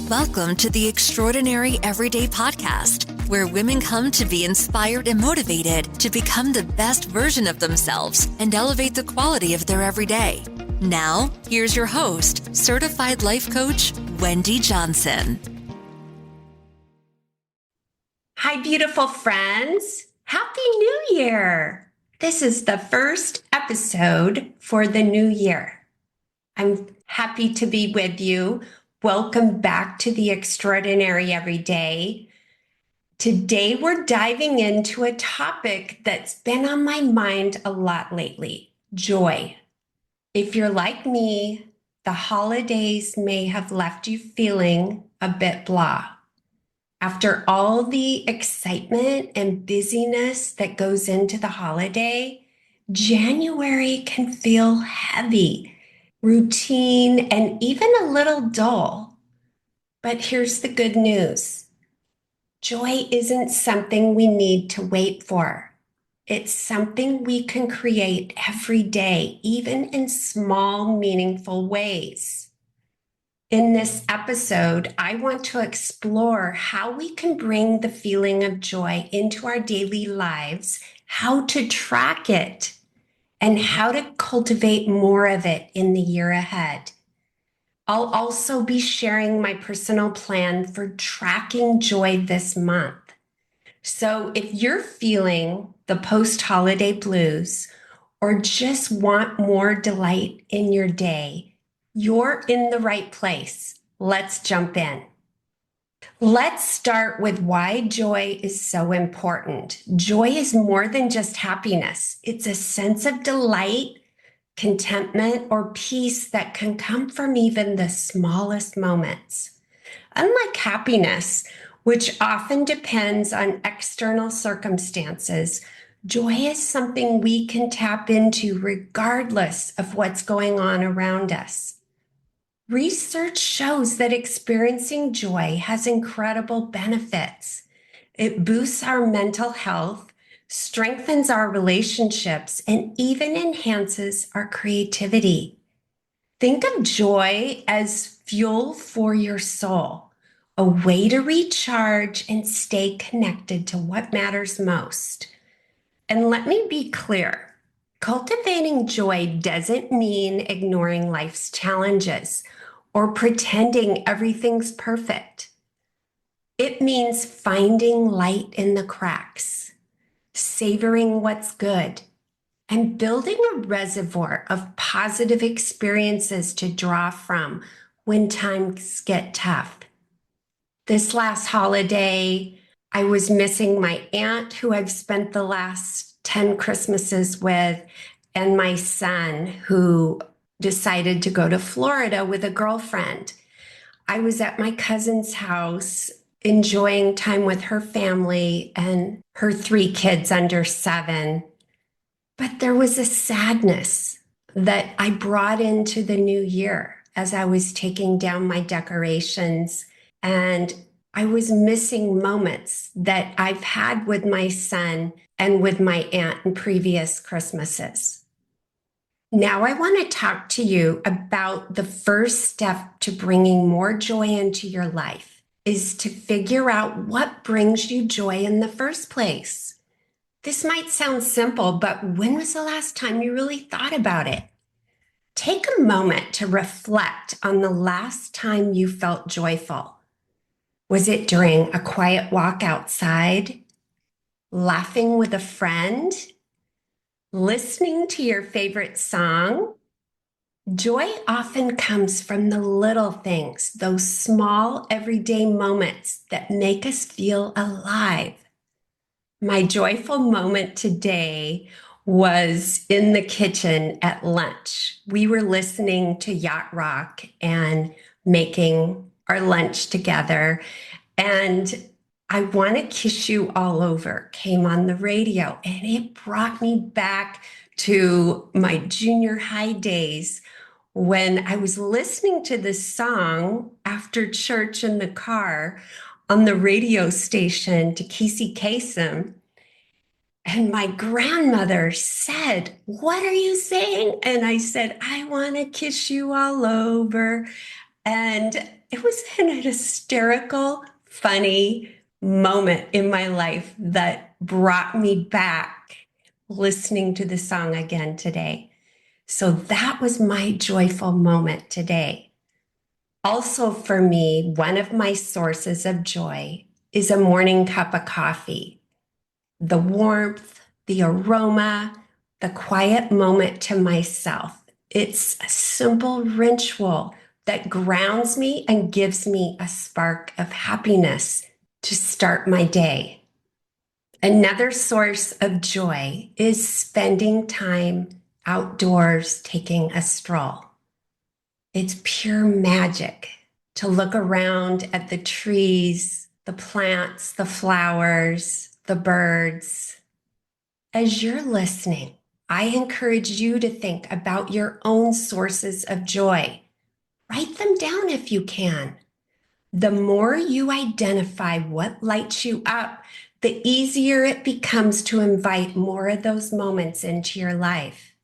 Welcome to the Extraordinary Everyday Podcast, where women come to be inspired and motivated to become the best version of themselves and elevate the quality of their everyday. Now, here's your host, certified life coach, Wendy Johnson. Hi, beautiful friends. Happy New Year. This is the first episode for the new year. I'm happy to be with you. Welcome back to the Extraordinary Everyday. Today, we're diving into a topic that's been on my mind a lot lately, joy. If you're like me, the holidays may have left you feeling a bit blah. After all the excitement and busyness that goes into the holiday, January can feel heavy, routine, and even a little dull. But here's the good news. Joy isn't something we need to wait for. It's something we can create every day, even in small, meaningful ways. In this episode, I want to explore how we can bring the feeling of joy into our daily lives, how to track it, and how to cultivate more of it in the year ahead. I'll also be sharing my personal plan for tracking joy this month. So if you're feeling the post-holiday blues or just want more delight in your day, you're in the right place. Let's jump in. Let's start with why joy is so important. Joy is more than just happiness. It's a sense of delight, contentment, or peace that can come from even the smallest moments. Unlike happiness, which often depends on external circumstances, joy is something we can tap into regardless of what's going on around us. Research shows that experiencing joy has incredible benefits. It boosts our mental health, strengthens our relationships, and even enhances our creativity. Think of joy as fuel for your soul, a way to recharge and stay connected to what matters most. And let me be clear, cultivating joy doesn't mean ignoring life's challenges or pretending everything's perfect. It means finding light in the cracks, savoring what's good, and building a reservoir of positive experiences to draw from when times get tough. This last holiday, I was missing my aunt, who I've spent the last 10 Christmases with, and my son, who decided to go to Florida with a girlfriend. I was at my cousin's house enjoying time with her family and her 3 kids under 7. But there was a sadness that I brought into the new year as I was taking down my decorations, and I was missing moments that I've had with my son and with my aunt in previous Christmases. Now I want to talk to you about the first step to bringing more joy into your life is to figure out what brings you joy in the first place. This might sound simple, but when was the last time you really thought about it? Take a moment to reflect on the last time you felt joyful. Was it during a quiet walk outside, laughing with a friend, listening to your favorite song? Joy often comes from the little things, those small everyday moments that make us feel alive. My joyful moment today was in the kitchen at lunch. We were listening to yacht rock and making our lunch together. And I Want to Kiss You All Over came on the radio, and it brought me back to my junior high days when I was listening to this song after church in the car on the radio station to Casey Kasem. And my grandmother said, "What are you saying?" And I said, "I want to kiss you all over." And it was an hysterical, funny moment in my life that brought me back listening to the song again today. So that was my joyful moment today. Also, for me, one of my sources of joy is a morning cup of coffee. The warmth, the aroma, the quiet moment to myself. It's a simple ritual that grounds me and gives me a spark of happiness to start my day. Another source of joy is spending time outdoors taking a stroll. It's pure magic to look around at the trees, the plants, the flowers, the birds. As you're listening, I encourage you to think about your own sources of joy. Write them down if you can. The more you identify what lights you up, the easier it becomes to invite more of those moments into your life.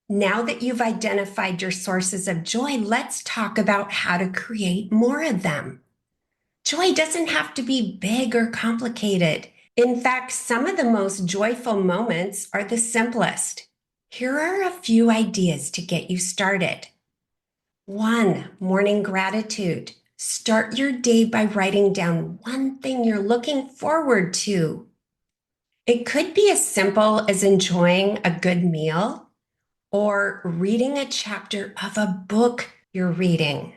Now that you've identified your sources of joy, let's talk about how to create more of them. Joy doesn't have to be big or complicated. In fact, some of the most joyful moments are the simplest. Here are a few ideas to get you started. 1, morning gratitude. Start your day by writing down one thing you're looking forward to. It could be as simple as enjoying a good meal or reading a chapter of a book you're reading.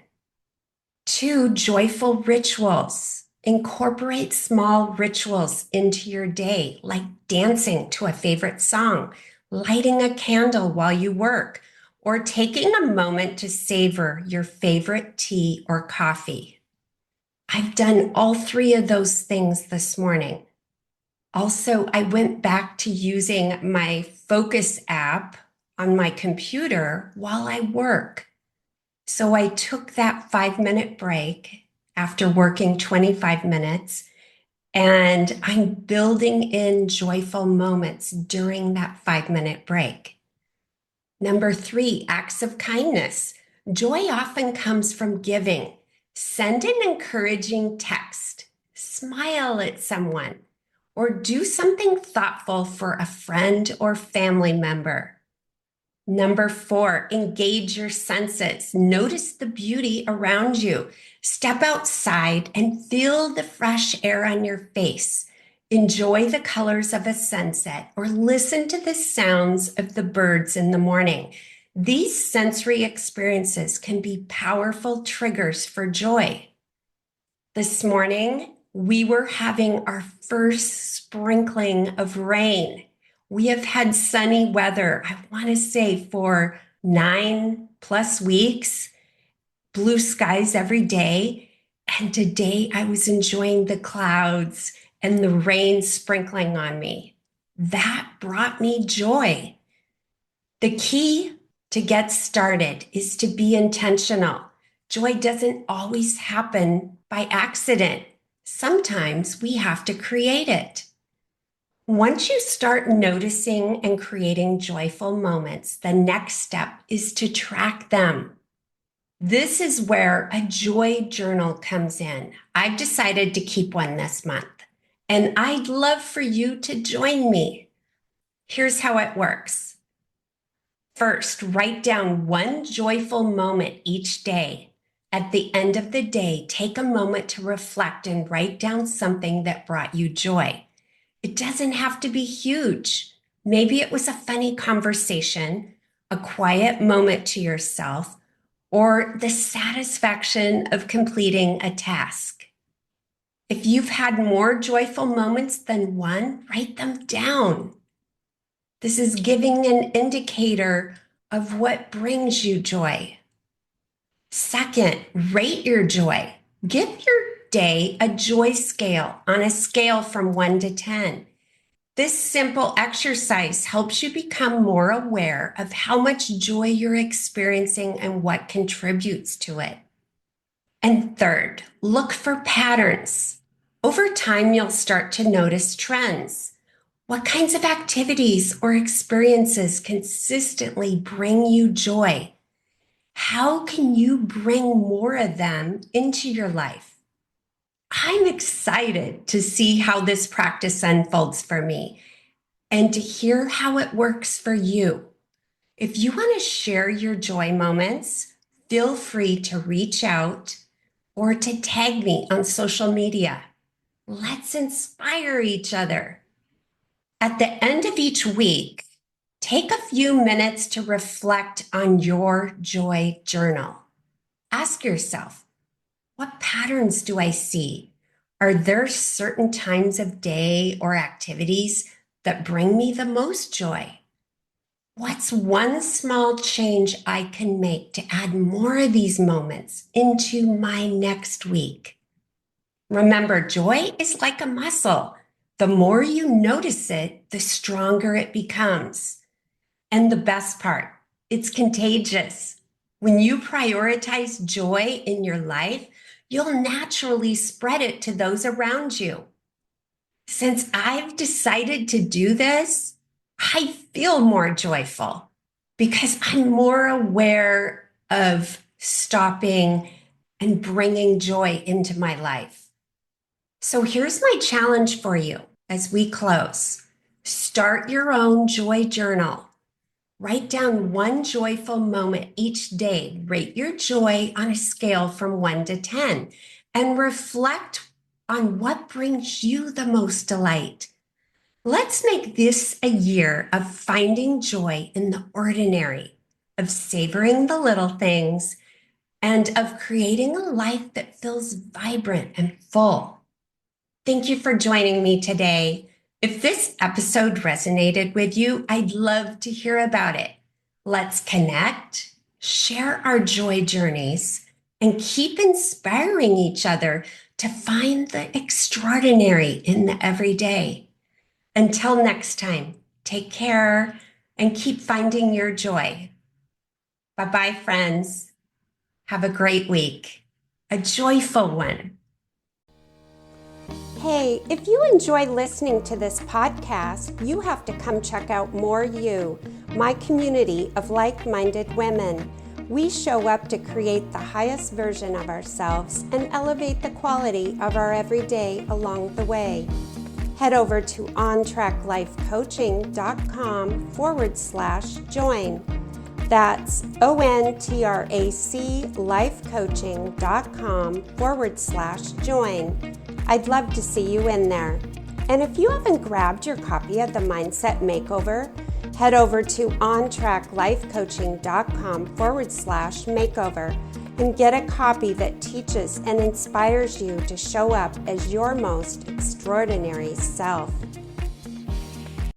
2, joyful rituals. Incorporate small rituals into your day, like dancing to a favorite song, lighting a candle while you work, or taking a moment to savor your favorite tea or coffee. I've done all 3 of those things this morning. Also, I went back to using my Focus app on my computer while I work. So I took that 5-minute break after working 25 minutes, and I'm building in joyful moments during that 5-minute break. Number 3, acts of kindness. Joy often comes from giving. Send an encouraging text, smile at someone, or do something thoughtful for a friend or family member. Number 4, engage your senses. Notice the beauty around you. Step outside and feel the fresh air on your face. Enjoy the colors of a sunset or listen to the sounds of the birds in the morning. These sensory experiences can be powerful triggers for joy. This morning, we were having our first sprinkling of rain. We have had sunny weather, I want to say, for 9+ weeks, blue skies every day. And today I was enjoying the clouds and the rain sprinkling on me. That brought me joy. The key to get started is to be intentional. Joy doesn't always happen by accident. Sometimes we have to create it. Once you start noticing and creating joyful moments, the next step is to track them. This is where a joy journal comes in. I've decided to keep one this month, and I'd love for you to join me. Here's how it works. First, write down one joyful moment each day. At the end of the day, take a moment to reflect and write down something that brought you joy. It doesn't have to be huge. Maybe it was a funny conversation, a quiet moment to yourself, or the satisfaction of completing a task. If you've had more joyful moments than one, write them down. This is giving an indicator of what brings you joy. Second, rate your joy. Give your day a joy scale on a scale from 1 to 10. This simple exercise helps you become more aware of how much joy you're experiencing and what contributes to it. And third, look for patterns. Over time, you'll start to notice trends. What kinds of activities or experiences consistently bring you joy? How can you bring more of them into your life? I'm excited to see how this practice unfolds for me and to hear how it works for you. If you want to share your joy moments, feel free to reach out or to tag me on social media. Let's inspire each other. At the end of each week, take a few minutes to reflect on your joy journal. Ask yourself, what patterns do I see? Are there certain times of day or activities that bring me the most joy? What's one small change I can make to add more of these moments into my next week? Remember, joy is like a muscle. The more you notice it, the stronger it becomes. And the best part, it's contagious. When you prioritize joy in your life, you'll naturally spread it to those around you. Since I've decided to do this, I feel more joyful because I'm more aware of stopping and bringing joy into my life. So here's my challenge for you as we close. Start your own joy journal. Write down one joyful moment each day. Rate your joy on a scale from 1 to 10 and reflect on what brings you the most delight. Let's make this a year of finding joy in the ordinary, of savoring the little things, and of creating a life that feels vibrant and full. Thank you for joining me today. If this episode resonated with you, I'd love to hear about it. Let's connect, share our joy journeys, and keep inspiring each other to find the extraordinary in the everyday. Until next time, take care and keep finding your joy. Bye-bye, friends. Have a great week, a joyful one. Hey, if you enjoy listening to this podcast, you have to come check out More You, my community of like-minded women. We show up to create the highest version of ourselves and elevate the quality of our everyday along the way. Head over to ontracklifecoaching.com/join. That's ontraclifecoaching.com/join. I'd love to see you in there. And if you haven't grabbed your copy of the Mindset Makeover, head over to ontracklifecoaching.com/makeover and get a copy that teaches and inspires you to show up as your most extraordinary self.